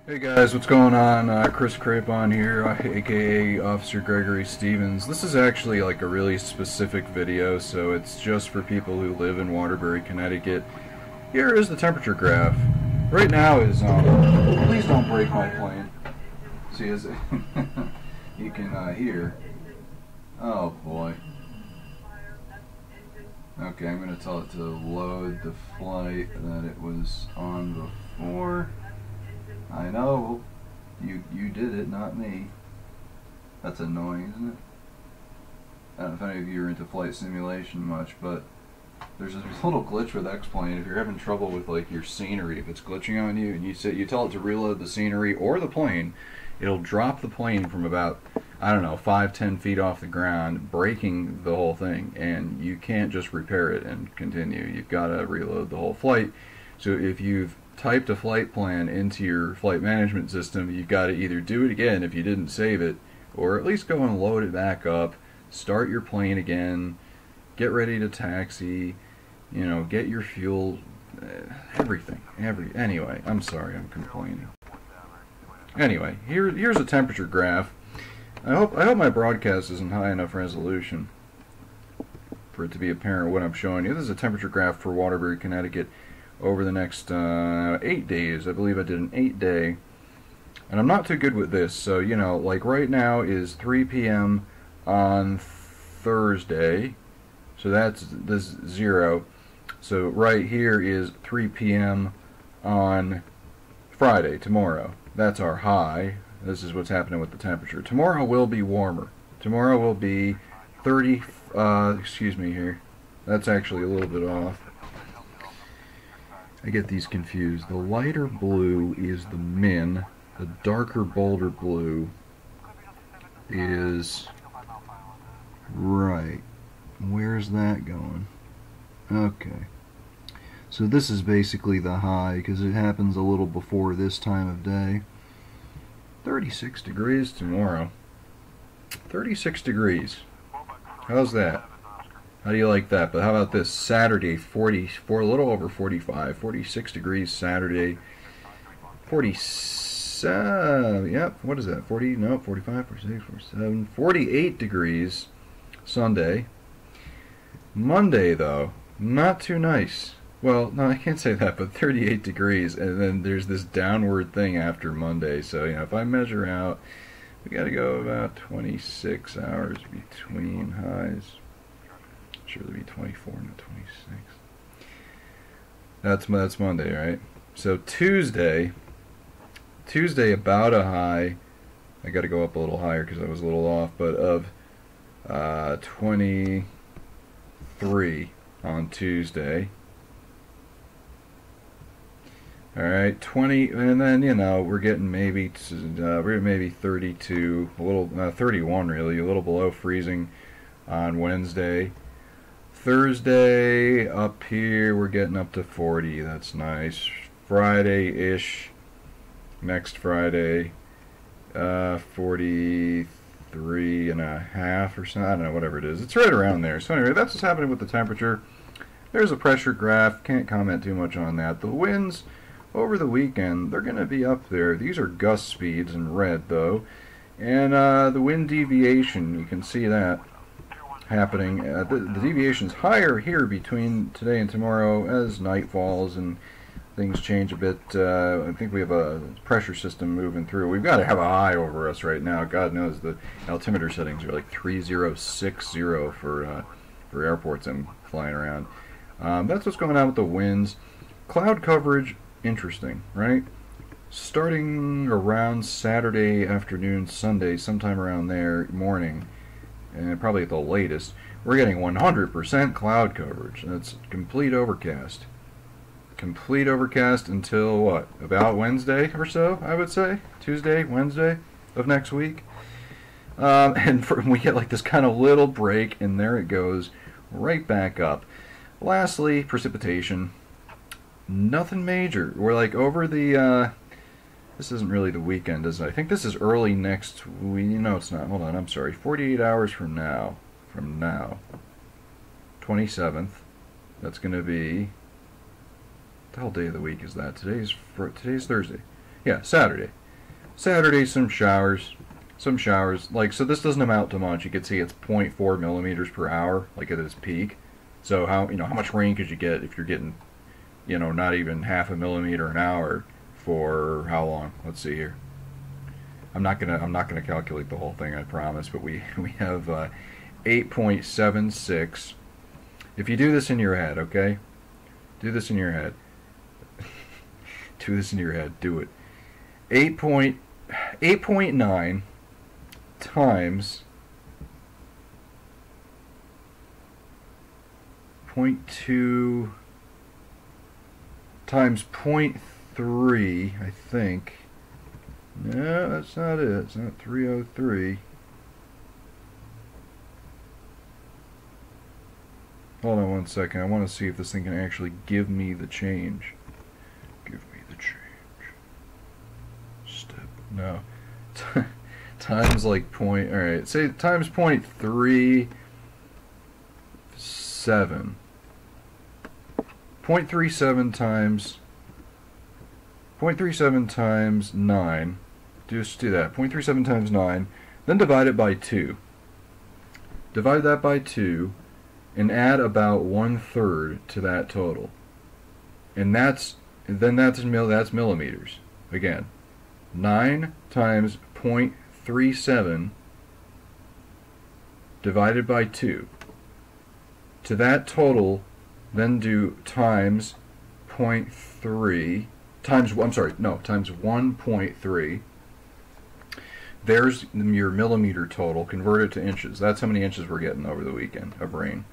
Hey guys, what's going on? Chris Crapon here, aka Officer Gregory Stevens. This is actually like a really specific video, so it's just for people who live in Waterbury, Connecticut. Here is the temperature graph. Right now is, please don't break my plane. See, as you can hear. Oh boy. Okay, I'm going to tell it to load the flight that it was on before. I know, you did it, not me. That's annoying, isn't it? I don't know if any of you are into flight simulation much, but there's a little glitch with X-Plane. If you're having trouble with like your scenery, if it's glitching on you, and you tell it to reload the scenery or the plane, it'll drop the plane from about, I don't know, 5-10 feet off the ground, breaking the whole thing, and you can't just repair it and continue. You've got to reload the whole flight. So if you've typed a flight plan into your flight management system, you've got to either do it again if you didn't save it, or at least go and load it back up, start your plane again, get ready to taxi, you know, get your fuel, everything. Anyway, I'm sorry, I'm complaining. Anyway, here's a temperature graph. I hope my broadcast isn't high enough resolution for it to be apparent what I'm showing you. This is a temperature graph for Waterbury, Connecticut over the next 8 days. I believe I did an 8-day. And I'm not too good with this, so, you know, like right now is 3 p.m. on Thursday. So that's this 0. So right here is 3 p.m. on Friday, tomorrow. That's our high. This is what's happening with the temperature. Tomorrow will be warmer. Tomorrow will be 30, excuse me here. That's actually a little bit off. I get these confused. The lighter blue is the min. The darker, bolder blue is... Right. Where's that going? Okay. So this is basically the high, because it happens a little before this time of day. 36 degrees tomorrow. 36 degrees. How's that? How do you like that? But how about this? Saturday, 44, a little over 45, 46 degrees Saturday. 47, yep, what is that? 40, no, 45, 46, 47, 48 degrees Sunday. Monday, though, not too nice. Well, no, I can't say that, but 38 degrees, and then there's this downward thing after Monday. So, you know, if I measure out, we got to go about 26 hours between highs. Sure, there'll be 24, not 26. That's Monday, right? So Tuesday about a high. I got to go up a little higher because I was a little off, but of 23 on Tuesday. All right, 20, and then you know we're getting maybe 32, a little 31 really, a little below freezing on Wednesday. Thursday up here we're getting up to 40. That's nice. Friday-ish. Next Friday, 43.5 or something. I don't know, whatever it is. It's right around there. So anyway, that's what's happening with the temperature. There's a pressure graph. Can't comment too much on that. The winds over the weekend, they're going to be up there. These are gust speeds in red, though. And the wind deviation, you can see that happening. The deviation's higher here between today and tomorrow as night falls and things change a bit. I think we have a pressure system moving through. We've got to have a high over us right now. God knows the altimeter settings are like 3060 for airports I'm flying around. That's what's going on with the winds. Cloud coverage, interesting, right? Starting around Saturday afternoon, Sunday, sometime around there, morning, and probably at the latest, we're getting 100% cloud coverage. That's complete overcast. Complete overcast until what? About Wednesday or so, I would say. Tuesday, Wednesday of next week. And we get like this kind of little break, and there it goes, right back up. Lastly, precipitation. Nothing major. We're like over the, this isn't really the weekend, is it? I think this is early next week. No, it's not. Hold on, I'm sorry. 48 hours from now. 27th. That's going to be... What the hell day of the week is that? Today's Thursday. Yeah, Saturday. Saturday, some showers. Some showers. Like, so this doesn't amount to much. You can see it's 0.4 millimeters per hour, like at its peak. So how much rain could you get if you're getting, not even half a millimeter an hour for how long? Let's see here. I'm not gonna calculate the whole thing, I promise. But we have 8.76. If you do this in your head, okay? Do this in your head. Do this in your head. Do it. 8.9 times 0.2 times 0.3, I think. No, that's not it. It's not 303. Hold on one second. I want to see if this thing can actually give me the change. Give me the change. Step. No. Times like point. Alright, say times 0.37. 0.37 times 0.37 times 9. Just do that. 0.37 times 9. Then divide it by 2. Divide that by 2 and add about 1/3 to that total. And that's millimeters. Again, 9 times 0.37 divided by 2. To that total, then do times 0.3 times 1.3. There's your millimeter total. Convert it to inches. That's how many inches we're getting over the weekend of rain.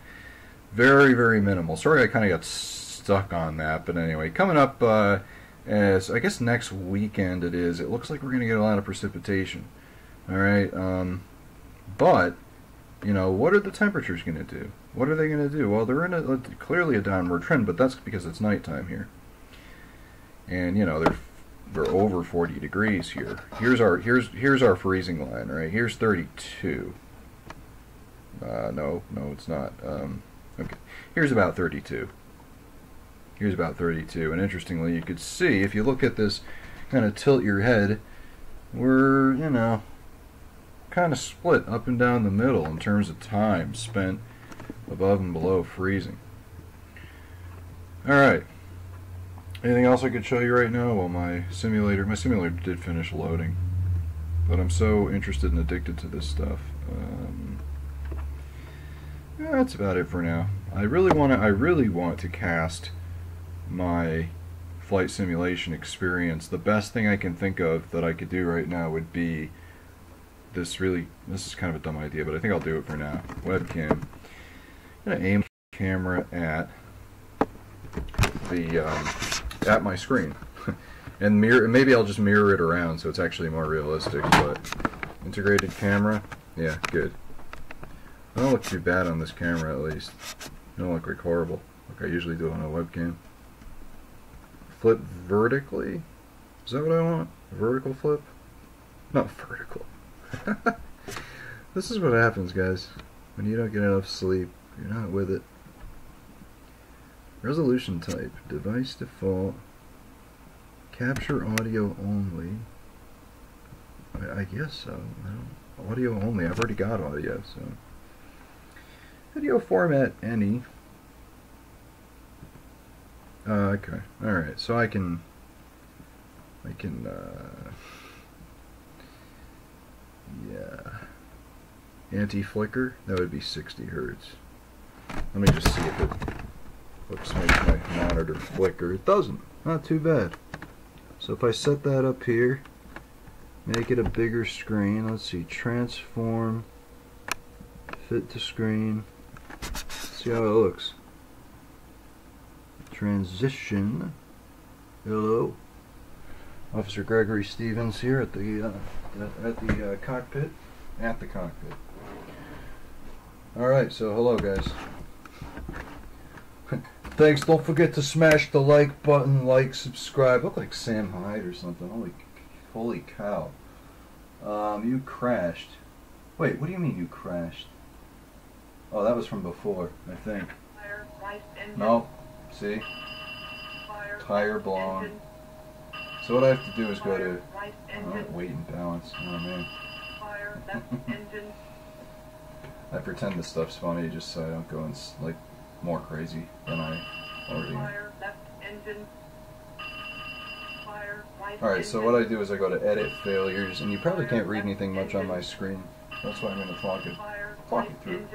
Very, very minimal. Sorry I kind of got stuck on that, but anyway, coming up, as I guess next weekend it looks like we're going to get a lot of precipitation. Alright, but, what are the temperatures going to do? What are they going to do? Well, they're in clearly a downward trend, but that's because it's nighttime here. And, they're over 40 degrees here. Here's our freezing line, right? Here's 32. No, it's not. Okay, here's about 32. Here's about 32, and interestingly, you could see if you look at this, kind of tilt your head, we're kind of split up and down the middle in terms of time spent above and below freezing. All right. Anything else I could show you right now? Well, my simulator did finish loading, but I'm so interested and addicted to this stuff. Yeah, that's about it for now. I really want to cast my flight simulation experience. The best thing I can think of that I could do right now would be this is kind of a dumb idea, but I think I'll do it for now. Webcam. I'm gonna aim the camera at at my screen. And maybe I'll just mirror it around so it's actually more realistic, but integrated camera, yeah, good. I don't look too bad on this camera, at least. I don't look like horrible, like I usually do on a webcam. Flip vertically? Is that what I want? Vertical flip? Not vertical. This is what happens, guys, when you don't get enough sleep. You're not with it. Resolution type, device default, capture audio only. I guess so. Audio only. I've already got audio, so. Video format any. Okay. All right. So I can. Yeah. Anti-flicker. That would be 60 hertz. Let me just see if it makes my monitor flicker. It doesn't. Not too bad. So if I set that up here, make it a bigger screen. Let's see. Transform. Fit to screen. See how it looks. Transition. Hello. Officer Gregory Stevens here at the cockpit. At the cockpit. Alright, so hello guys. Thanks, don't forget to smash the like button, subscribe. Look like Sam Hyde or something. Holy cow. You crashed. Wait, what do you mean you crashed? Oh, that was from before, I think. No, see? Tire blown. So what I have to do is go to weight and balance. Oh man. I pretend this stuff's funny just so I don't go like more crazy than I already am. Alright, so what I do is I go to edit failures, and you probably can't read anything much on my screen. That's why I'm going to talk it through.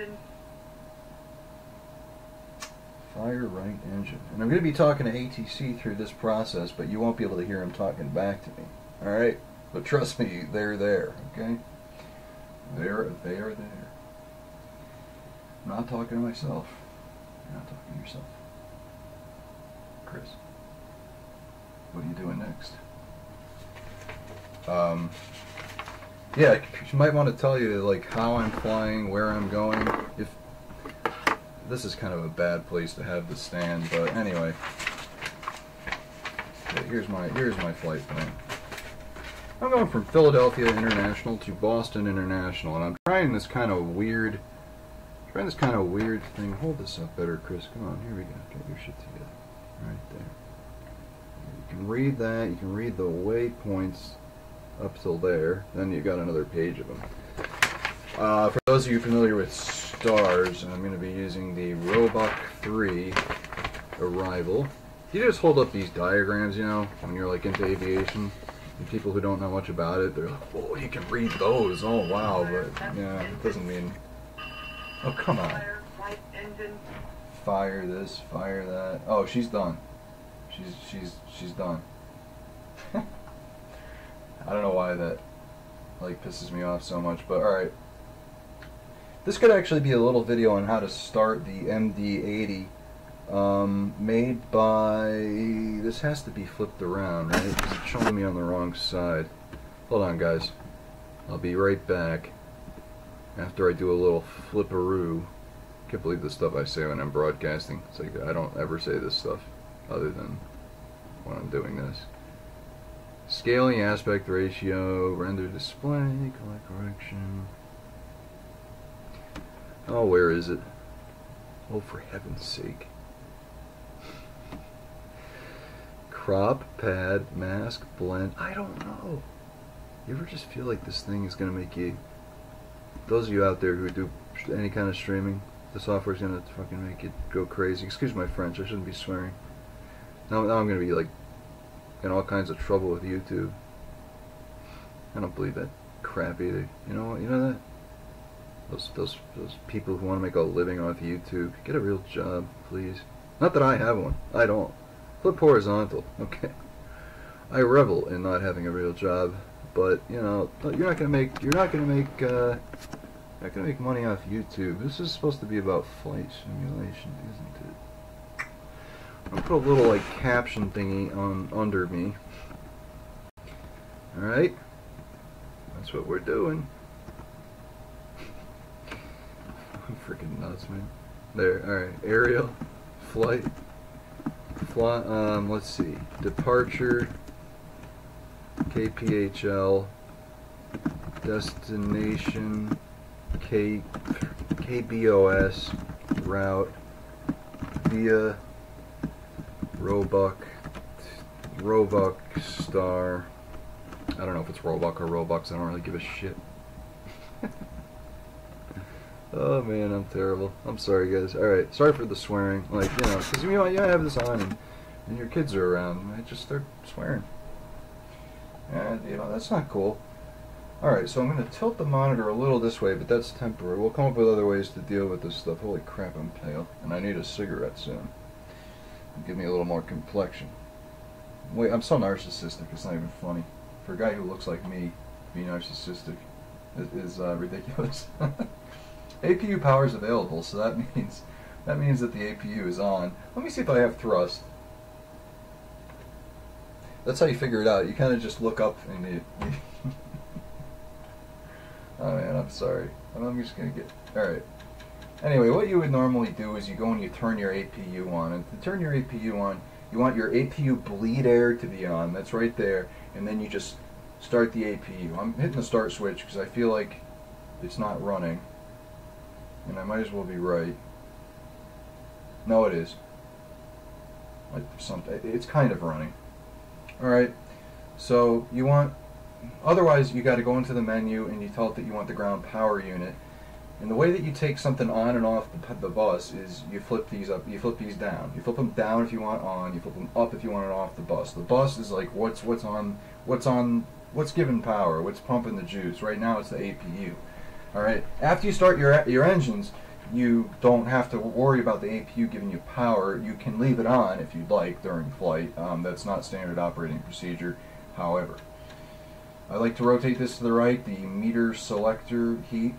Fire right engine. And I'm going to be talking to ATC through this process, but you won't be able to hear him talking back to me. Alright? But trust me, they're there, okay? They are there. I'm not talking to myself. You're not talking to yourself. Chris, what are you doing next? Yeah, you might want to tell you like how I'm flying, where I'm going. If this is kind of a bad place to have the stand, but anyway, yeah, here's my flight plan. I'm going from Philadelphia International to Boston International, and I'm trying this kind of weird thing. Hold this up better, Chris. Come on, here we go. Get your shit together, right there. You can read that. You can read the waypoints up till there, then you got another page of them. For those of you familiar with stars, I'm going to be using the Roebuck 3 Arrival. You just hold up these diagrams, you know, when you're like into aviation, and people who don't know much about it, they're like, oh, you can read those, oh wow, but yeah, it doesn't mean, oh come on. Fire this, fire that. Oh, she's done. She's done. I don't know why that like pisses me off so much, but alright. This could actually be a little video on how to start the MD-80 made by, this has to be flipped around, right? Because it's showing me on the wrong side. Hold on guys, I'll be right back after I do a little flipperoo. Can't believe the stuff I say when I'm broadcasting. It's like I don't ever say this stuff other than when I'm doing this. Scaling, aspect ratio, render display, collect correction. Oh, where is it? Oh, for heaven's sake. Crop, pad, mask, blend. I don't know. You ever just feel like this thing is going to make you... Those of you out there who do any kind of streaming, the software's going to fucking make it go crazy. Excuse my French, I shouldn't be swearing. Now I'm going to be like in all kinds of trouble with YouTube. I don't believe that crap either. You know that? Those people who want to make a living off YouTube, get a real job, please. Not that I have one. I don't. Flip horizontal. Okay. I revel in not having a real job, but you know, you're not gonna make money off YouTube. This is supposed to be about flight simulation, isn't it? I'll put a little like caption thingy on under me. Alright? That's what we're doing. I'm freaking nuts, man. There, alright. Aerial, flight, let's see. Departure, KPHL, destination, KBOS, route, via Roebuck star. I don't know if it's Roebuck or Robux, I don't really give a shit. Oh man, I'm terrible. I'm sorry guys. Alright, sorry for the swearing. Like, you know, because you have this on and your kids are around, and I just start swearing. And, you know, that's not cool. Alright, so I'm going to tilt the monitor a little this way, but that's temporary. We'll come up with other ways to deal with this stuff. Holy crap, I'm pale. And I need a cigarette soon. Give me a little more complexion. Wait, I'm so narcissistic, it's not even funny. For a guy who looks like me, being narcissistic is ridiculous. APU power is available, so that means that the APU is on. Let me see if I have thrust. That's how you figure it out. You kind of just look up and you oh man, I'm sorry. I'm just gonna get... Alright. Anyway, what you would normally do is you go and you turn your APU on. And to turn your APU on, you want your APU bleed air to be on. That's right there. And then you just start the APU. I'm hitting the start switch because I feel like it's not running. And I might as well be right. No, it is. Like something. It's kind of running. Alright. So you want, otherwise you got to go into the menu and you tell it that you want the ground power unit. And the way that you take something on and off the bus is you flip these up, you flip these down. You flip them down if you want on, you flip them up if you want it off the bus. The bus is like what's giving power, what's pumping the juice. Right now it's the APU. All right. After you start your engines, you don't have to worry about the APU giving you power. You can leave it on if you'd like during flight. That's not standard operating procedure. However, I like to rotate this to the right, the meter selector heat.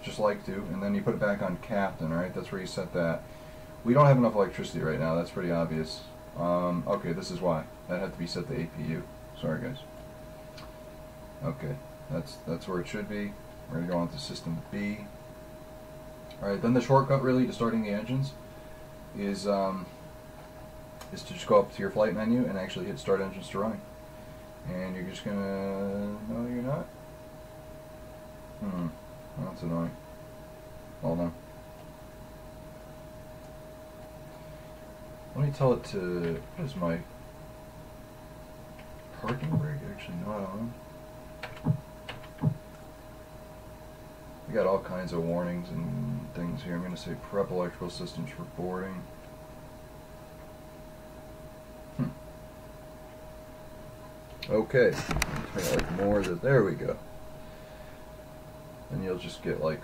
Just like to, and then you put it back on captain. All right, that's where you set that. We don't have enough electricity right now. That's pretty obvious. Okay, this is why that had to be set to APU. Sorry, guys. Okay, that's where it should be. We're gonna go on to system B. All right, then the shortcut really to starting the engines is to just go up to your flight menu and actually hit start engines to running. And you're just gonna, no, you're not. Well, that's annoying. Hold on. Let me tell it to, what is my parking brake? Actually, no, I don't know. We got all kinds of warnings and things here. I'm going to say prep electrical systems for boarding. Okay. Let's make like more of there we go. And you'll just get like,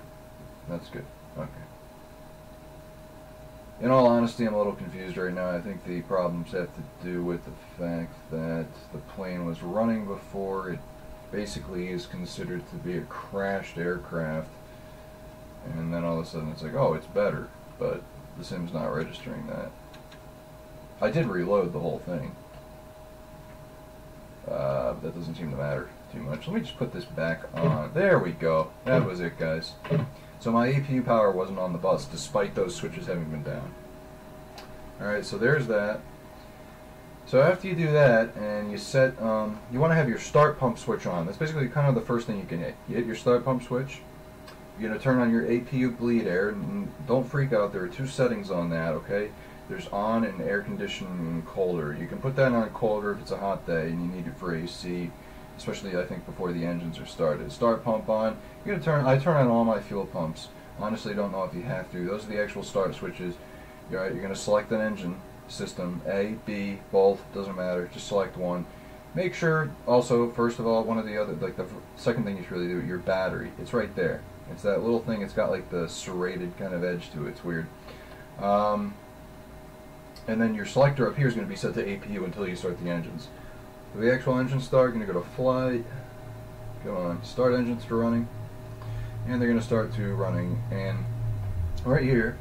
that's good. Okay. In all honesty, I'm a little confused right now. I think the problems have to do with the fact that the plane was running before it basically is considered to be a crashed aircraft, and then all of a sudden it's like, oh, it's better, but the sim's not registering that. I did reload the whole thing. That doesn't seem to matter too much. Let me just put this back on. There we go. That was it, guys. So my APU power wasn't on the bus, despite those switches having been down. Alright, so there's that. So after you do that, and you set, you want to have your start pump switch on. That's basically kind of the first thing you can hit. You hit your start pump switch. You're going to turn on your APU bleed air, and don't freak out, there are two settings on that, okay? There's on and air conditioning and colder. You can put that on colder if it's a hot day and you need it for AC, especially I think before the engines are started. Start pump on. You're gonna I turn on all my fuel pumps. Honestly, don't know if you have to. Those are the actual start switches. You're gonna select an engine system, A, B, both, doesn't matter. Just select one. Make sure also, first of all, one of the other, like the second thing you should really do, your battery. It's right there. It's that little thing. It's got like the serrated kind of edge to it. It's weird. And then your selector up here is going to be set to APU until you start the engines. So the actual engine start, you're going to go to flight, go on, start engines to running, and they're going to start to running. And right here,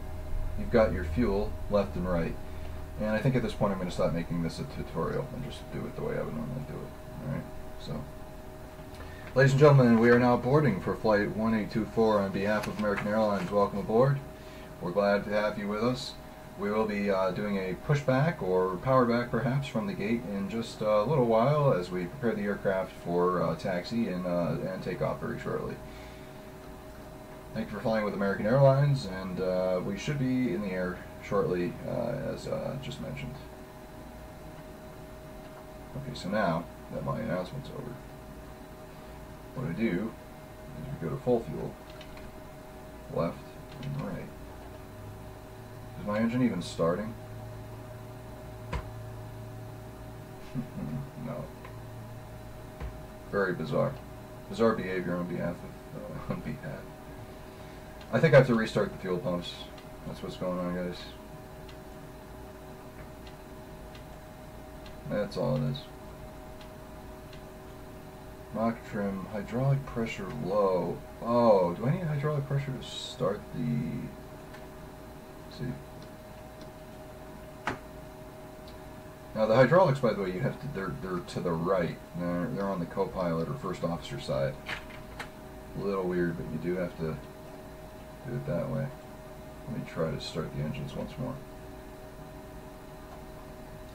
you've got your fuel left and right. And I think at this point I'm going to stop making this a tutorial and just do it the way I would normally do it. Alright, so. Ladies and gentlemen, we are now boarding for flight 1824 on behalf of American Airlines. Welcome aboard. We're glad to have you with us. We will be doing a pushback or power back perhaps from the gate in just a little while as we prepare the aircraft for taxi and takeoff very shortly. Thank you for flying with American Airlines, and we should be in the air shortly as just mentioned. Okay, so now that my announcement's over, what I do is we go to full fuel, left and right. Is my engine even starting? No. Very bizarre. Bizarre behavior on behalf of, I think I have to restart the fuel pumps. That's what's going on, guys. That's all it is. Mock trim, hydraulic pressure low. Oh, do I need hydraulic pressure to start the... Let's see. Now the hydraulics, by the way, you have to, they're to the right. They're on the co-pilot or first officer side. A little weird, but you do have to do it that way. Let me try to start the engines once more.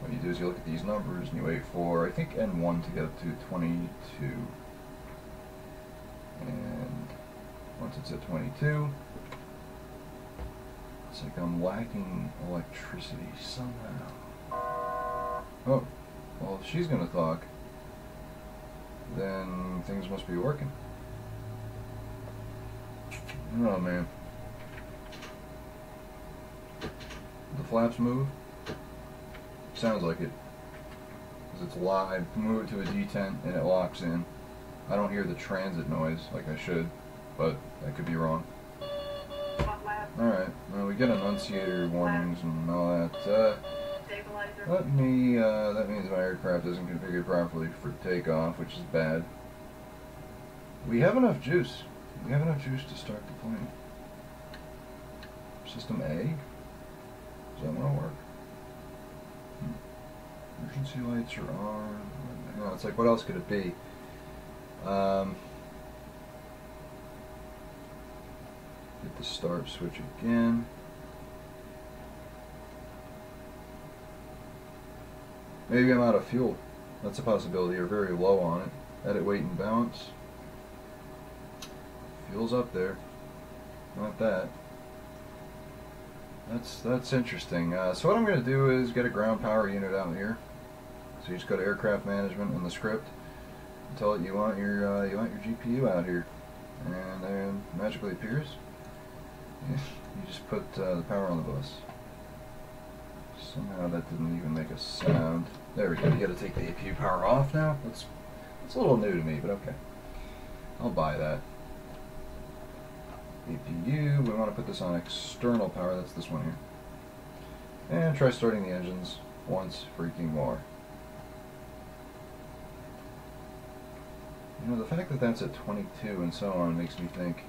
What you do is you look at these numbers and you wait for, I think, N1 to get up to 22. And once it's at 22, it's like I'm lacking electricity somehow. Oh, well, if she's gonna talk, then things must be working. Oh man. The flaps move? Sounds like it. Because it's live. Move it to a detent and it locks in. I don't hear the transit noise like I should, but I could be wrong. Alright, well we get annunciator warnings and all that. That means my aircraft isn't configured properly for takeoff, which is bad. We have enough juice. We have enough juice to start the plane. System A? Does that want to work? Emergency lights are on. You know, it's like, what else could it be? Hit the start switch again. Maybe I'm out of fuel. That's a possibility, or very low on it. Edit weight and balance. Fuel's up there. Not that. That's interesting. So what I'm going to do is get a ground power unit out here. So you just go to aircraft management in the script, and tell it you want your GPU out here, and then magically appears. You just put the power on the bus. Somehow that didn't even make a sound. There we go. You got to take the APU power off now. That's a little new to me, but okay. I'll buy that. APU. We want to put this on external power. That's this one here. And try starting the engines once freaking more. You know, the fact that that's at 22 and so on makes me think,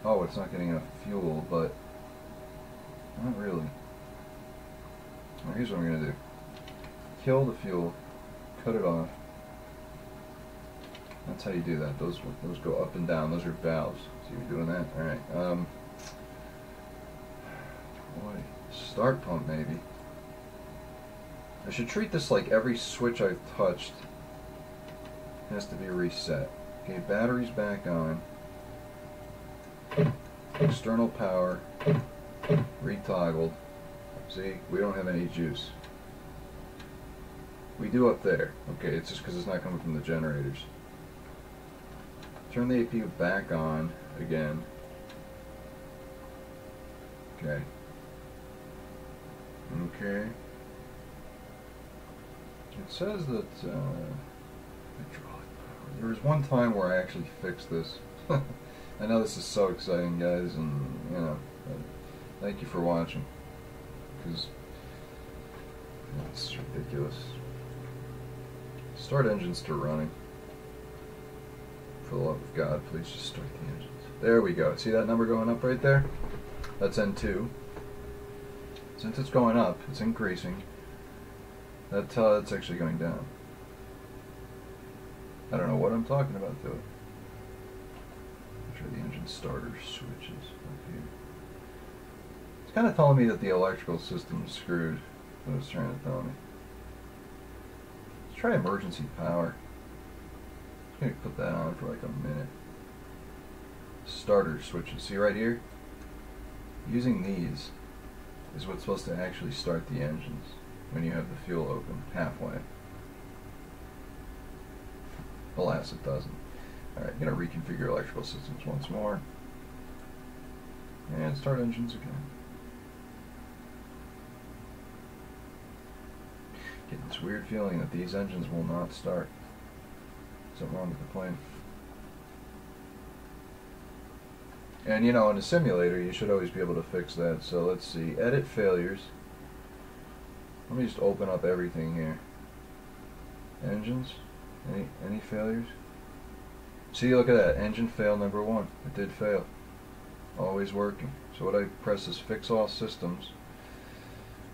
oh, it's not getting enough fuel, but not really. Well, here's what I'm going to do. Kill the fuel, cut it off. That's how you do that. Those go up and down. Those are valves. So you're doing that? Alright. Boy, start pump maybe. I should treat this like every switch I've touched has to be reset. Okay, batteries back on. External power retoggled. See, we don't have any juice. We do up there. Okay, it's just because it's not coming from the generators. Turn the APU back on again. Okay. Okay. It says that there was one time where I actually fixed this. I know this is so exciting, guys, and you know, thank you for watching. Because it's ridiculous. Start engines to running. For the love of God, please just start the engines. There we go. See that number going up right there? That's N2. Since it's going up, it's increasing. That's actually going down. I don't know what I'm talking about though. Try the engine starter switches up here. It's kind of telling me that the electrical system's screwed. What it's trying to tell me. Let's try emergency power. I'm going to put that on for like a minute. Starter switches. See right here? Using these is what's supposed to actually start the engines when you have the fuel open halfway. Alas, it doesn't. Alright, I'm going to reconfigure electrical systems once more. And start engines again. Getting this weird feeling that these engines will not start. Something wrong with the plane. And you know, in a simulator, you should always be able to fix that. So let's see. Edit failures. Let me just open up everything here. Engines. Any failures? See, look at that. Engine fail number 1. It did fail. Always working. So what I press is fix all systems.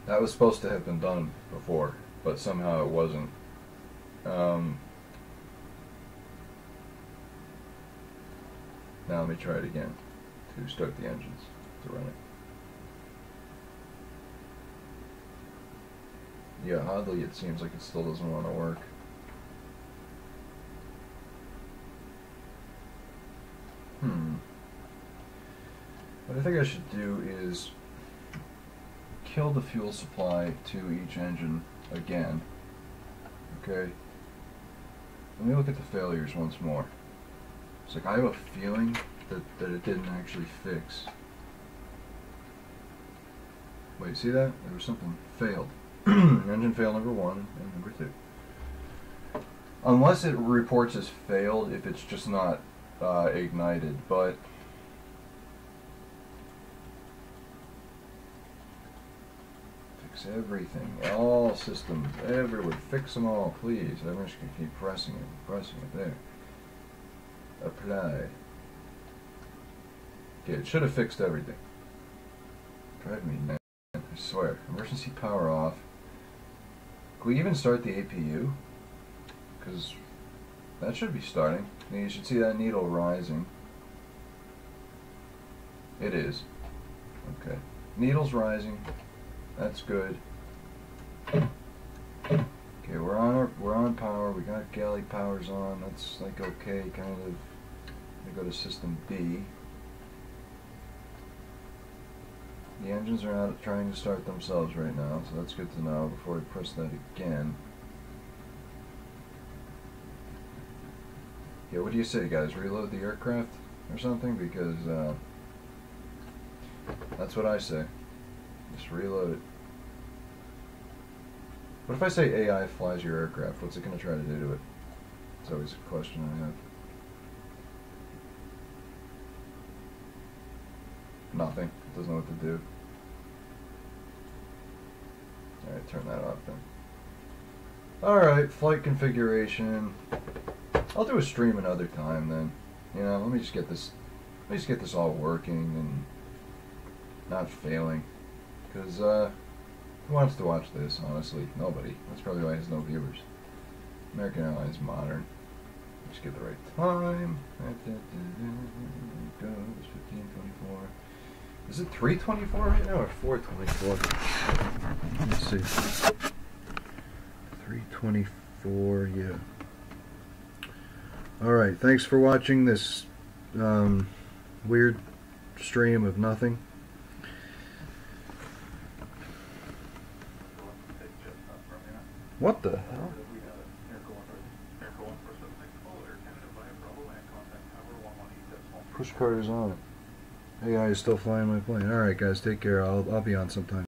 That was supposed to have been done before, but somehow it wasn't. Now let me try it again to start the engines to run it. Yeah, oddly it seems like it still doesn't want to work. What I think I should do is kill the fuel supply to each engine again. Okay. Let me look at the failures once more. It's like I have a feeling that it didn't actually fix. Wait, see that? There was something failed. Engine fail number 1 and number 2. Unless it reports as failed if it's just not ignited, but fix everything, all systems, everywhere, fix them all, please. I'm just gonna keep pressing it there. Apply. Okay, it should have fixed everything. Drive me mad, I swear. Emergency power off. Can we even start the APU? Because that should be starting. You should see that needle rising. It is. Okay. Needle's rising. That's good. Okay, we're on power. We got galley powers on. That's like okay, kind of. We go to system B. The engines are out trying to start themselves right now, so that's good to know before we press that again. Yeah, what do you say, guys? Reload the aircraft or something? Because that's what I say. Just reload it. What if I say AI flies your aircraft? What's it going to try to do to it? It's always a question I have. Nothing. It doesn't know what to do. Alright, turn that off then. Alright, flight configuration. I'll do a stream another time then. You know, let me just get this all working and not failing. Because, who wants to watch this, honestly? Nobody. That's probably why it has no viewers. American Airlines Modern. Just get the right time. There it goes, 15:24. Is it 3:24 right now or 4:24? Let's see. 3:24, yeah. Alright, thanks for watching this weird stream of nothing. What the hell? Push card is on. AI is still flying my plane. Alright guys, take care. I'll be on sometime.